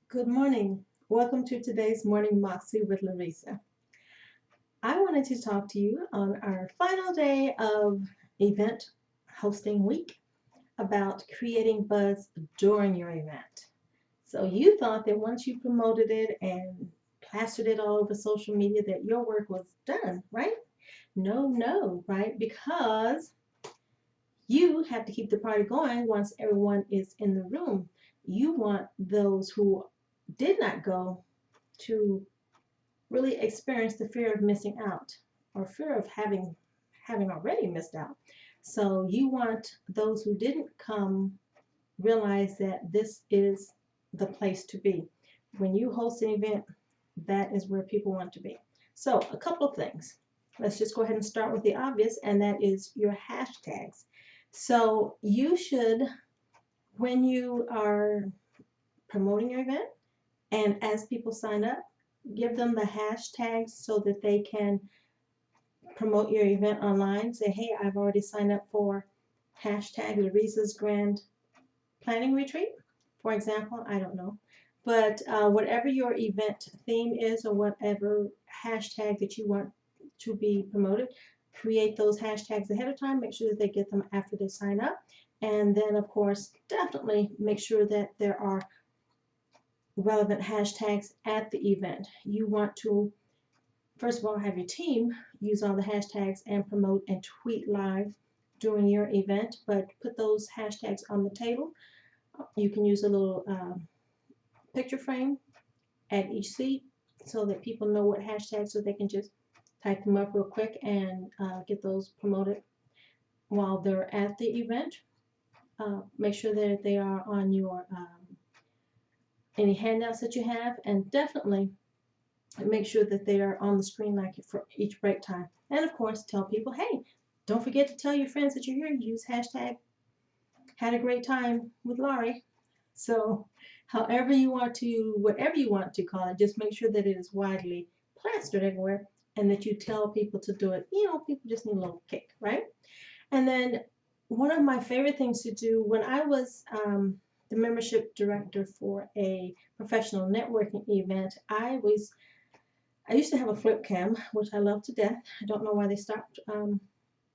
Good morning. Welcome to today's Morning Moxie with Larisa. I wanted to talk to you on our final day of event hosting week about creating buzz during your event. So you thought that once you promoted it and plastered it all over social media that your work was done, right? No, right? Because you have to keep the party going once everyone is in the room. You want those who did not go to really experience the fear of missing out or fear of having already missed out. So you want those who didn't come realize that this is the place to be. When you host an event, that is where people want to be. So a couple of things. Let's just go ahead and start with the obvious, and that is your hashtags. So you should, when you are promoting your event, and as people sign up, give them the hashtags so that they can promote your event online. Say, hey, I've already signed up for hashtag Larisa's Grand Planning Retreat, for example. I don't know. But whatever your event theme is or whatever hashtag that you want to be promoted, create those hashtags ahead of time. Make sure that they get them after they sign up. And then, of course, definitely make sure that there are relevant hashtags at the event. You want to, first of all, have your team use all the hashtags and promote and tweet live during your event, but put those hashtags on the table. You can use a little picture frame at each seat so that people know what hashtags, so they can just type them up real quick and get those promoted while they're at the event. Make sure that they are on your any handouts that you have, and definitely make sure that they are on the screen like for each break time. And of course, tell people, hey, don't forget to tell your friends that you're here. Use hashtag had a great time with Laurie. So however you want to, whatever you want to call it, just make sure that it is widely plastered everywhere and that you tell people to do it. People just need a little kick, right? And then one of my favorite things to do when I was the membership director for a professional networking event, I used to have a flip cam, which I love to death. I don't know why they stopped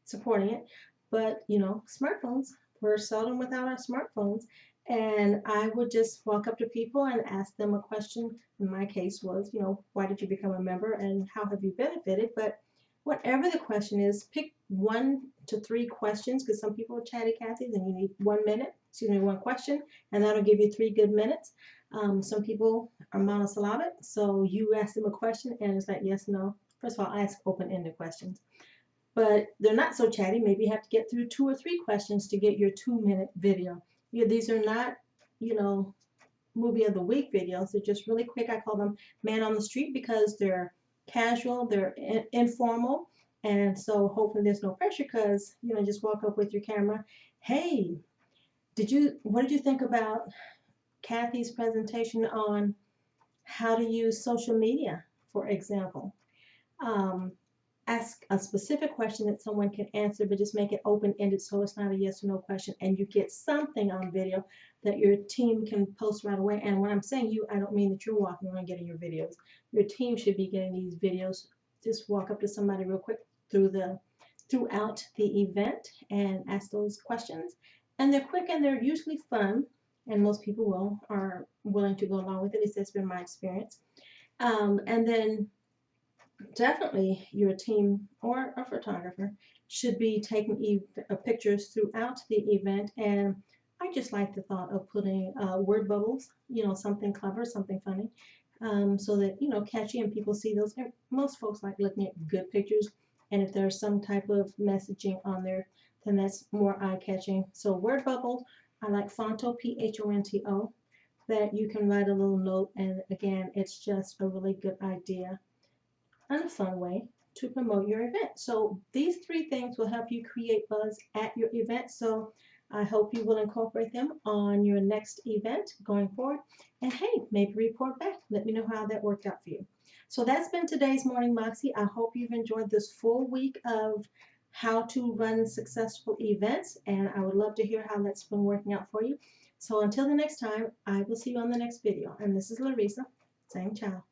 supporting it, but smartphones. We're seldom without our smartphones. And I would just walk up to people and ask them a question. In my case was, why did you become a member and how have you benefited? But whatever the question is, pick 1 to 3 questions, because some people are chatty Cathy's and you need 1 minute, 1 question, and that'll give you 3 good minutes. Some people are monosyllabic, so you ask them a question and it's like yes, no. First of all, I ask open-ended questions, but they're not so chatty. Maybe you have to get through 2 or 3 questions to get your 2-minute video. These are not, movie of the week videos. They're just really quick. I call them man on the street because they're casual, they're informal, and so hopefully there's no pressure because just walk up with your camera. Hey, what did you think about Cathy's presentation on how to use social media, for example? Um, Ask a specific question that someone can answer, but just make it open-ended so it's not a yes or no question, and you get something on video that your team can post right away. And when I'm saying you, I don't mean that you're walking around getting your videos. Your team should be getting these videos. Just walk up to somebody real quick throughout the event and ask those questions. And they're quick and they're usually fun, and most people are willing to go along with it. At least that's been my experience. And then definitely your team or a photographer should be taking pictures throughout the event. And I just like the thought of putting word bubbles, something clever, something funny, so that, catchy, and people see those. Most folks like looking at good pictures, and if there's some type of messaging on there, then that's more eye-catching. So word bubbles, I like Fonto, Phonto, that you can write a little note, and again, it's just a really good idea and a fun way to promote your event. So these 3 things will help you create buzz at your event. So I hope you will incorporate them on your next event going forward. And hey, maybe report back. Let me know how that worked out for you. So that's been today's Morning Moxie. I hope you've enjoyed this full week of how to run successful events, and I would love to hear how that's been working out for you. So until the next time, I will see you on the next video. And this is Larisa saying ciao.